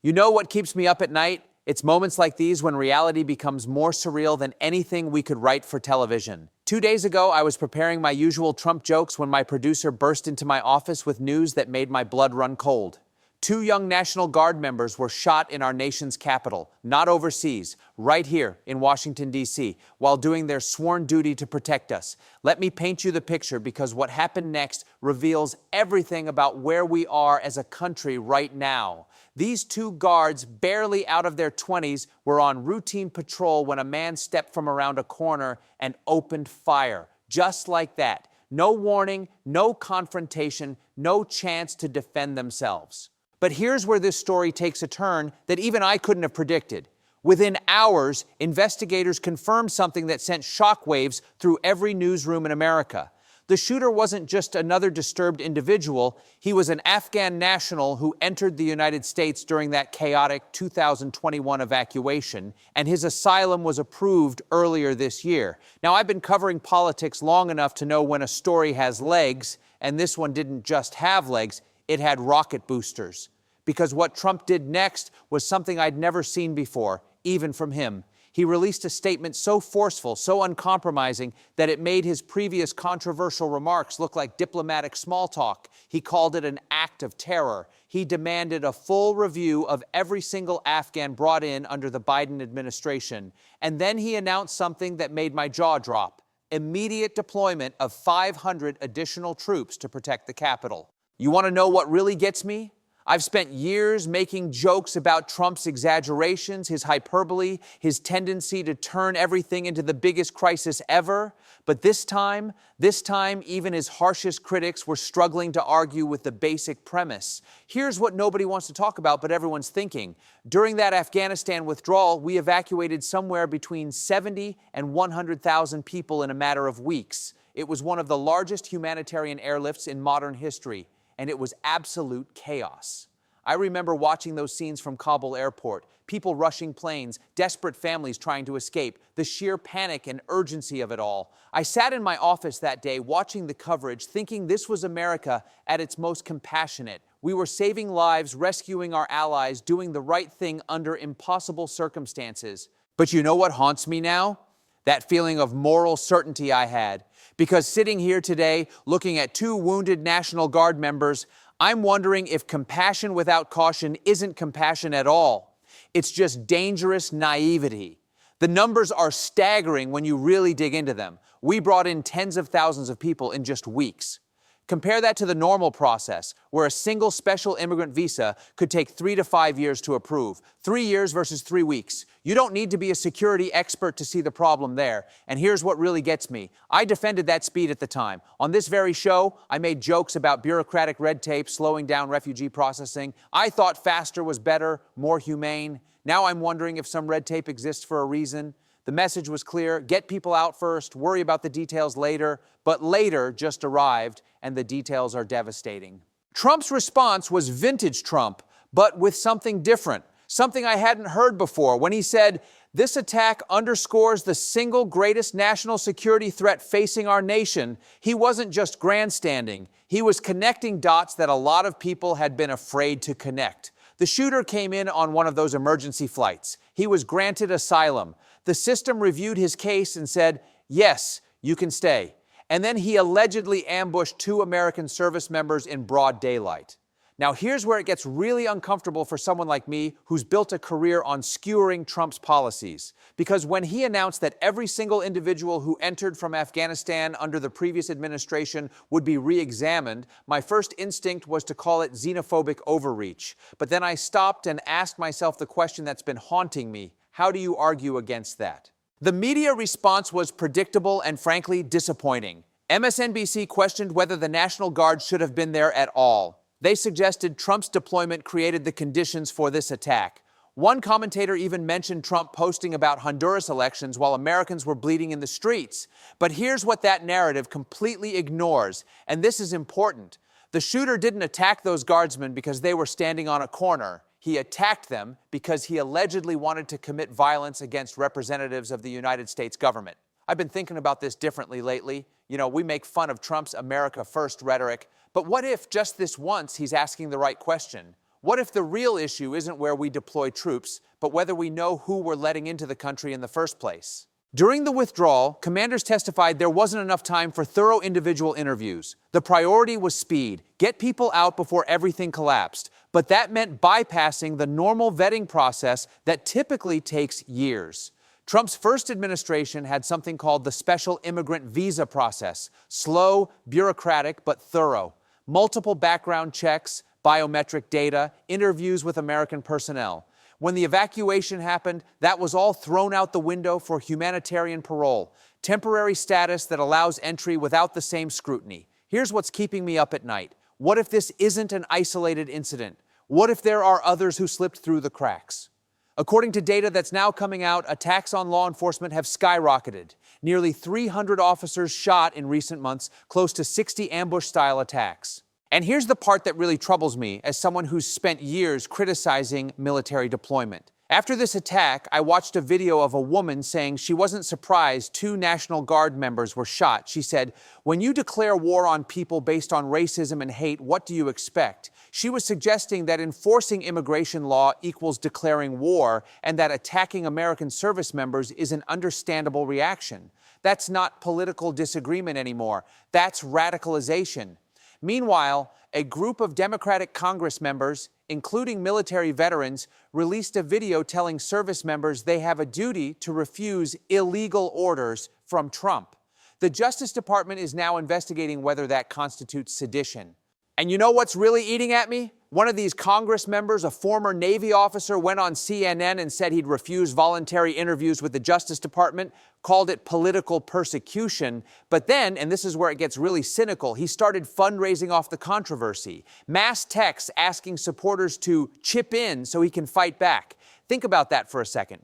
You know what keeps me up at night? It's moments like these when reality becomes more surreal than anything we could write for television. 2 days ago, I was preparing my usual Trump jokes when my producer burst into my office with news that made my blood run cold. 2 young National Guard members were shot in our nation's capital, not overseas, right here in Washington, D.C., while doing their sworn duty to protect us. Let me paint you the picture, because what happened next reveals everything about where we are as a country right now. These 2 guards, barely out of their 20s, were on routine patrol when a man stepped from around a corner and opened fire. Just like that. No warning, no confrontation, no chance to defend themselves. But here's where this story takes a turn that even I couldn't have predicted. Within hours, investigators confirmed something that sent shockwaves through every newsroom in America. The shooter wasn't just another disturbed individual. He was an Afghan national who entered the United States during that chaotic 2021 evacuation, and his asylum was approved earlier this year. Now, I've been covering politics long enough to know when a story has legs, and this one didn't just have legs, it had rocket boosters. Because what Trump did next was something I'd never seen before, even from him. He released a statement so forceful, so uncompromising, that it made his previous controversial remarks look like diplomatic small talk. He called it an act of terror. He demanded a full review of every single Afghan brought in under the Biden administration. And then he announced something that made my jaw drop: immediate deployment of 500 additional troops to protect the Capitol. You want to know what really gets me? I've spent years making jokes about Trump's exaggerations, his hyperbole, his tendency to turn everything into the biggest crisis ever. But this time, even his harshest critics were struggling to argue with the basic premise. Here's what nobody wants to talk about, but everyone's thinking. During that Afghanistan withdrawal, we evacuated somewhere between 70 and 100,000 people in a matter of weeks. It was one of the largest humanitarian airlifts in modern history. And it was absolute chaos. I remember watching those scenes from Kabul airport, people rushing planes, desperate families trying to escape, the sheer panic and urgency of it all. I sat in my office that day watching the coverage, thinking this was America at its most compassionate. We were saving lives, rescuing our allies, doing the right thing under impossible circumstances. But you know what haunts me now? That feeling of moral certainty I had. Because sitting here today, looking at 2 wounded National Guard members, I'm wondering if compassion without caution isn't compassion at all. It's just dangerous naivety. The numbers are staggering when you really dig into them. We brought in tens of thousands of people in just weeks. Compare that to the normal process, where a single special immigrant visa could take 3 to 5 years to approve. 3 years versus 3 weeks. You don't need to be a security expert to see the problem there. And here's what really gets me. I defended that speed at the time. On this very show, I made jokes about bureaucratic red tape slowing down refugee processing. I thought faster was better, more humane. Now I'm wondering if some red tape exists for a reason. The message was clear: get people out first, worry about the details later. But later just arrived, and the details are devastating. Trump's response was vintage Trump, but with something different, something I hadn't heard before, when he said, "This attack underscores the single greatest national security threat facing our nation." He wasn't just grandstanding. He was connecting dots that a lot of people had been afraid to connect. The shooter came in on one of those emergency flights. He was granted asylum. The system reviewed his case and said, "Yes, you can stay." And then he allegedly ambushed 2 American service members in broad daylight. Now, here's where it gets really uncomfortable for someone like me who's built a career on skewering Trump's policies. Because when he announced that every single individual who entered from Afghanistan under the previous administration would be re-examined, my first instinct was to call it xenophobic overreach. But then I stopped and asked myself the question that's been haunting me: how do you argue against that? The media response was predictable and, frankly, disappointing. MSNBC questioned whether the National Guard should have been there at all. They suggested Trump's deployment created the conditions for this attack. One commentator even mentioned Trump posting about Honduras elections while Americans were bleeding in the streets. But here's what that narrative completely ignores, and this is important. The shooter didn't attack those guardsmen because they were standing on a corner. He attacked them because he allegedly wanted to commit violence against representatives of the United States government. I've been thinking about this differently lately. You know, we make fun of Trump's America First rhetoric, but what if just this once he's asking the right question? What if the real issue isn't where we deploy troops, but whether we know who we're letting into the country in the first place? During the withdrawal, commanders testified there wasn't enough time for thorough individual interviews. The priority was speed, get people out before everything collapsed. But that meant bypassing the normal vetting process that typically takes years. Trump's first administration had something called the special immigrant visa process. Slow, bureaucratic, but thorough. Multiple background checks, biometric data, interviews with American personnel. When the evacuation happened, that was all thrown out the window for humanitarian parole, temporary status that allows entry without the same scrutiny. Here's what's keeping me up at night. What if this isn't an isolated incident? What if there are others who slipped through the cracks? According to data that's now coming out, attacks on law enforcement have skyrocketed. Nearly 300 officers shot in recent months, close to 60 ambush-style attacks. And here's the part that really troubles me as someone who's spent years criticizing military deployment. After this attack, I watched a video of a woman saying she wasn't surprised 2 National Guard members were shot. She said, "When you declare war on people based on racism and hate, what do you expect?" She was suggesting that enforcing immigration law equals declaring war and that attacking American service members is an understandable reaction. That's not political disagreement anymore. That's radicalization. Meanwhile, a group of Democratic Congress members, including military veterans, released a video telling service members they have a duty to refuse illegal orders from Trump. The Justice Department is now investigating whether that constitutes sedition. And you know what's really eating at me? One of these Congress members, a former Navy officer, went on CNN and said he'd refuse voluntary interviews with the Justice Department, called it political persecution. But then, and this is where it gets really cynical, he started fundraising off the controversy. Mass texts asking supporters to chip in so he can fight back. Think about that for a second.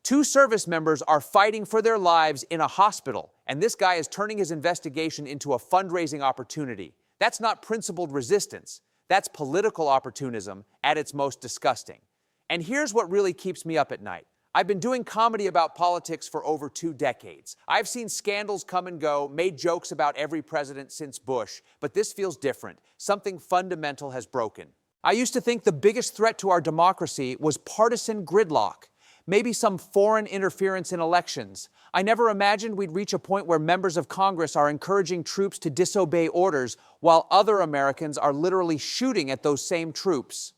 2 service members are fighting for their lives in a hospital, and this guy is turning his investigation into a fundraising opportunity. That's not principled resistance. That's political opportunism at its most disgusting. And here's what really keeps me up at night. I've been doing comedy about politics for over 2 decades. I've seen scandals come and go, made jokes about every president since Bush, but this feels different. Something fundamental has broken. I used to think the biggest threat to our democracy was partisan gridlock. Maybe some foreign interference in elections. I never imagined we'd reach a point where members of Congress are encouraging troops to disobey orders while other Americans are literally shooting at those same troops.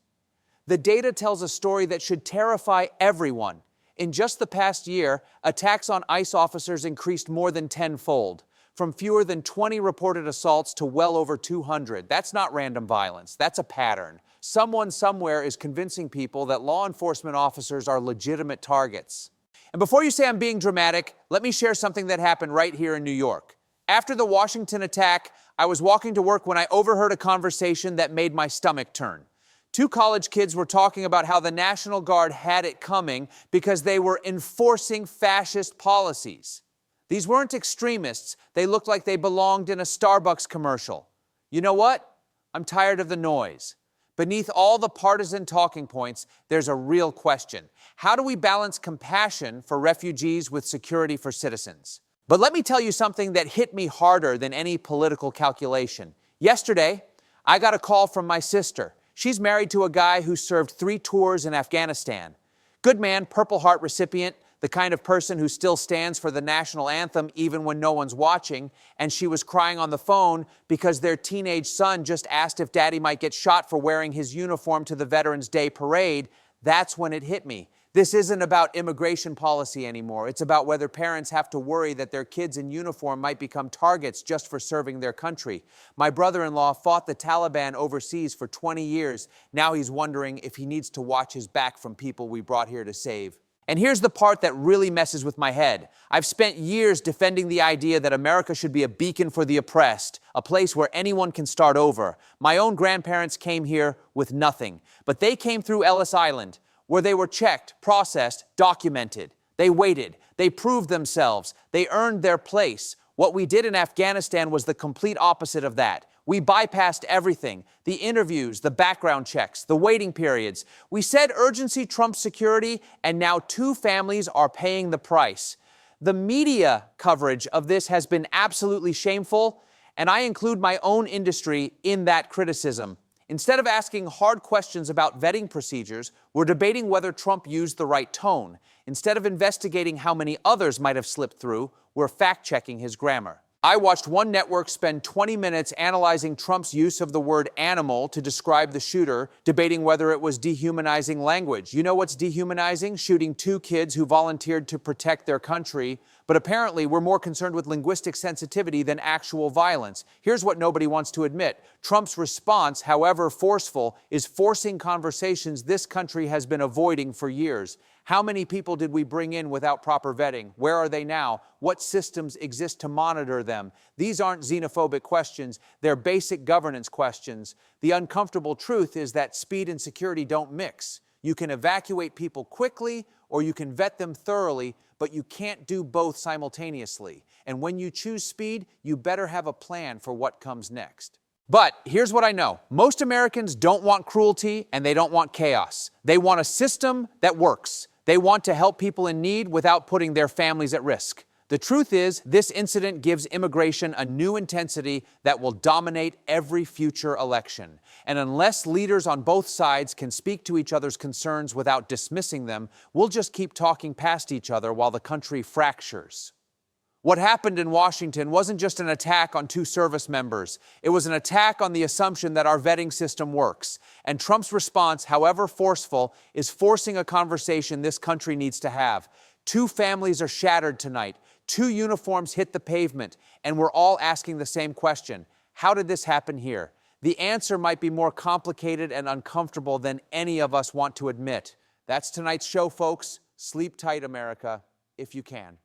The data tells a story that should terrify everyone. In just the past year, attacks on ICE officers increased more than tenfold, from fewer than 20 reported assaults to well over 200. That's not random violence. That's a pattern. Someone somewhere is convincing people that law enforcement officers are legitimate targets. And before you say I'm being dramatic, let me share something that happened right here in New York. After the Washington attack, I was walking to work when I overheard a conversation that made my stomach turn. 2 college kids were talking about how the National Guard had it coming because they were enforcing fascist policies. These weren't extremists. They looked like they belonged in a Starbucks commercial. You know what? I'm tired of the noise. Beneath all the partisan talking points, there's a real question. How do we balance compassion for refugees with security for citizens? But let me tell you something that hit me harder than any political calculation. Yesterday, I got a call from my sister. She's married to a guy who served 3 tours in Afghanistan. Good man, Purple Heart recipient, the kind of person who still stands for the national anthem even when no one's watching, and she was crying on the phone because their teenage son just asked if daddy might get shot for wearing his uniform to the Veterans Day parade. That's when it hit me. This isn't about immigration policy anymore. It's about whether parents have to worry that their kids in uniform might become targets just for serving their country. My brother-in-law fought the Taliban overseas for 20 years. Now he's wondering if he needs to watch his back from people we brought here to save. And here's the part that really messes with my head. I've spent years defending the idea that America should be a beacon for the oppressed, a place where anyone can start over. My own grandparents came here with nothing, but they came through Ellis Island, where they were checked, processed, documented. They waited. They proved themselves. They earned their place. What we did in Afghanistan was the complete opposite of that. We bypassed everything, the interviews, the background checks, the waiting periods. We said urgency trumps security, and now 2 families are paying the price. The media coverage of this has been absolutely shameful, and I include my own industry in that criticism. Instead of asking hard questions about vetting procedures, we're debating whether Trump used the right tone. Instead of investigating how many others might have slipped through, we're fact-checking his grammar. I watched one network spend 20 minutes analyzing Trump's use of the word animal to describe the shooter, debating whether it was dehumanizing language. You know what's dehumanizing? Shooting two kids who volunteered to protect their country. But apparently, we're more concerned with linguistic sensitivity than actual violence. Here's what nobody wants to admit. Trump's response, however forceful, is forcing conversations this country has been avoiding for years. How many people did we bring in without proper vetting? Where are they now? What systems exist to monitor them? These aren't xenophobic questions. They're basic governance questions. The uncomfortable truth is that speed and security don't mix. You can evacuate people quickly or you can vet them thoroughly, but you can't do both simultaneously. And when you choose speed, you better have a plan for what comes next. But here's what I know. Most Americans don't want cruelty and they don't want chaos. They want a system that works. They want to help people in need without putting their families at risk. The truth is, this incident gives immigration a new intensity that will dominate every future election. And unless leaders on both sides can speak to each other's concerns without dismissing them, we'll just keep talking past each other while the country fractures. What happened in Washington wasn't just an attack on two service members. It was an attack on the assumption that our vetting system works. And Trump's response, however forceful, is forcing a conversation this country needs to have. Two families are shattered tonight. Two uniforms hit the pavement. And we're all asking the same question. How did this happen here? The answer might be more complicated and uncomfortable than any of us want to admit. That's tonight's show, folks. Sleep tight, America, if you can.